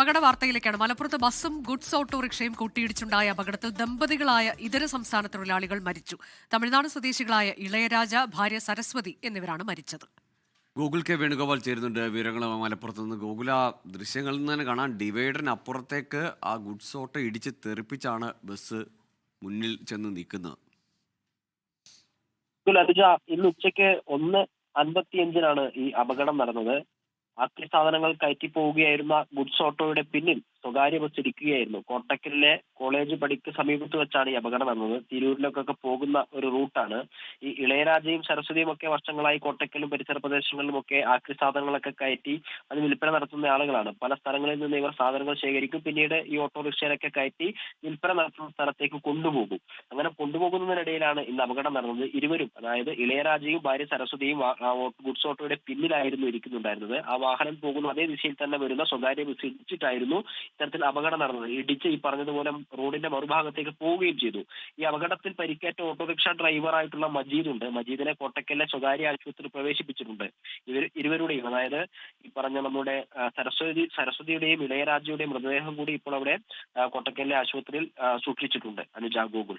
അപകട വാർത്തയിലേക്കാണ്. മലപ്പുറത്ത് ബസ്സും ഗുഡ്സ് ഓട്ടോറിക്ഷയും കൂട്ടിയിടിച്ചുണ്ടായ അപകടത്തിൽ ദമ്പതികളായ ഇതര സംസ്ഥാന തൊഴിലാളികൾ മരിച്ചു. തമിഴ്നാട് സ്വദേശികളായ ഇളയരാജ, ഭാര്യ സരസ്വതി എന്നിവരാണ് മരിച്ചത്. ഗൂഗിൾ കെ വേണുഗോപാൽ ചേരുന്നുണ്ട്. വിവരങ്ങൾ മലപ്പുറത്ത് നിന്ന്. ഗൂഗിൾ, ആ ദൃശ്യങ്ങളിൽ നിന്ന് തന്നെ കാണാൻ ഡിവൈഡറിന് അപ്പുറത്തേക്ക് ആ ഗുഡ്സ് ഓട്ടോ ഇടിച്ച് തെറിപ്പിച്ചാണ് ബസ് മുന്നിൽ ചെന്ന് നിൽക്കുന്നത്. ഇന്ന് ഉച്ചയ്ക്ക് 1:55 ഈ അപകടം നടന്നത്. ആക്രി സാധനങ്ങൾ കയറ്റി പോവുകയായിരുന്ന ഗുഡ്സ് ഓട്ടോയുടെ പിന്നിൽ സ്വകാര്യ ബസ് ഇടിക്കുകയായിരുന്നു. കോട്ടക്കലിലെ കോളേജ് പടിക്ക് സമീപത്ത് വെച്ചാണ് ഈ അപകടം നടന്നത്. തിരൂരിലേക്കൊക്കെ പോകുന്ന ഒരു റൂട്ടാണ്. ഈ ഇളയരാജയും സരസ്വതിയും ഒക്കെ വർഷങ്ങളായി കോട്ടക്കലും പരിസര പ്രദേശങ്ങളിലുമൊക്കെ ആക്രി സാധനങ്ങളൊക്കെ കയറ്റി അത് വിൽപ്പന നടത്തുന്ന ആളുകളാണ്. പല സ്ഥലങ്ങളിൽ നിന്ന് ഇവർ സാധനങ്ങൾ ശേഖരിക്കും, പിന്നീട് ഈ ഓട്ടോറിക്ഷയിലൊക്കെ കയറ്റി വിൽപ്പന നടത്തുന്ന സ്ഥലത്തേക്ക് കൊണ്ടുപോകും. അങ്ങനെ കൊണ്ടുപോകുന്നതിനിടയിലാണ് ഇന്ന് അപകടം നടന്നത്. ഇരുവരും, അതായത് ഇളയരാജയും ഭാര്യ സരസ്വതിയും ഗുഡ്സ് ഓട്ടോയുടെ പിന്നിലായിരുന്നു ഇരിക്കുന്നുണ്ടായിരുന്നത്. ആ വാഹനം പോകുന്ന അതേ ദിശയിൽ തന്നെ വരുന്ന സ്വകാര്യ ബസ് ഇടിച്ചിട്ടായിരുന്നു ഇത്തരത്തിൽ അപകടം നടന്നത്. ഇടിച്ച് ഈ പറഞ്ഞതുപോലെ റോഡിന്റെ മറുഭാഗത്തേക്ക് പോവുകയും ചെയ്തു. ഈ അപകടത്തിൽ പരിക്കേറ്റ ഓട്ടോറിക്ഷ ഡ്രൈവറായിട്ടുള്ള മജീദുണ്ട്. മജീദിനെ കോട്ടക്കലിലെ സ്വകാര്യ ആശുപത്രിയിൽ പ്രവേശിപ്പിച്ചിട്ടുണ്ട്. ഇരുവരുടെയും, അതായത് ഈ പറഞ്ഞ നമ്മുടെ സരസ്വതിയുടെയും ഇളയരാജയുടെയും മൃതദേഹം കൂടി ഇപ്പോൾ അവിടെ കോട്ടക്കലിലെ ആശുപത്രിയിൽ സൂക്ഷിച്ചിട്ടുണ്ട്. അനുജ, ഗൂഗിൾ.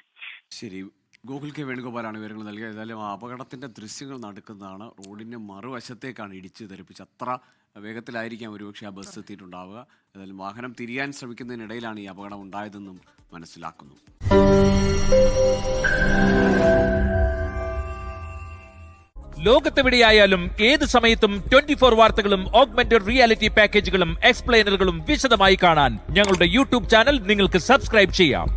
ശരി, ഗൂഗിൾ കെ വേണുഗോപാലാണ് വിവരങ്ങൾ നൽകിയത്. ഏതായാലും ആ അപകടത്തിൻ്റെ ദൃശ്യങ്ങൾ നടക്കുന്നതാണ്. റോഡിൻ്റെ മറുവശത്തേക്കാണ് ഇടിച്ച് തെറിപ്പിച്ച്. അത്ര വേഗത്തിലായിരിക്കാം ഒരുപക്ഷെ ആ ബസ് എത്തിയിട്ടുണ്ടാവുക. ഏതായാലും വാഹനം തിരിയാൻ ശ്രമിക്കുന്നതിനിടയിലാണ് ഈ അപകടം ഉണ്ടായതെന്നും മനസ്സിലാക്കുന്നു. ലോകത്തെവിടെയായാലും ഏത് സമയത്തും 24 വാർത്തകളും ഓഗ്മെന്റഡ് റിയാലിറ്റി പാക്കേജുകളും എക്സ്പ്ലെയിനറുകളും വിശദമായി കാണാൻ ഞങ്ങളുടെ യൂട്യൂബ് ചാനൽ നിങ്ങൾക്ക് സബ്സ്ക്രൈബ് ചെയ്യാം.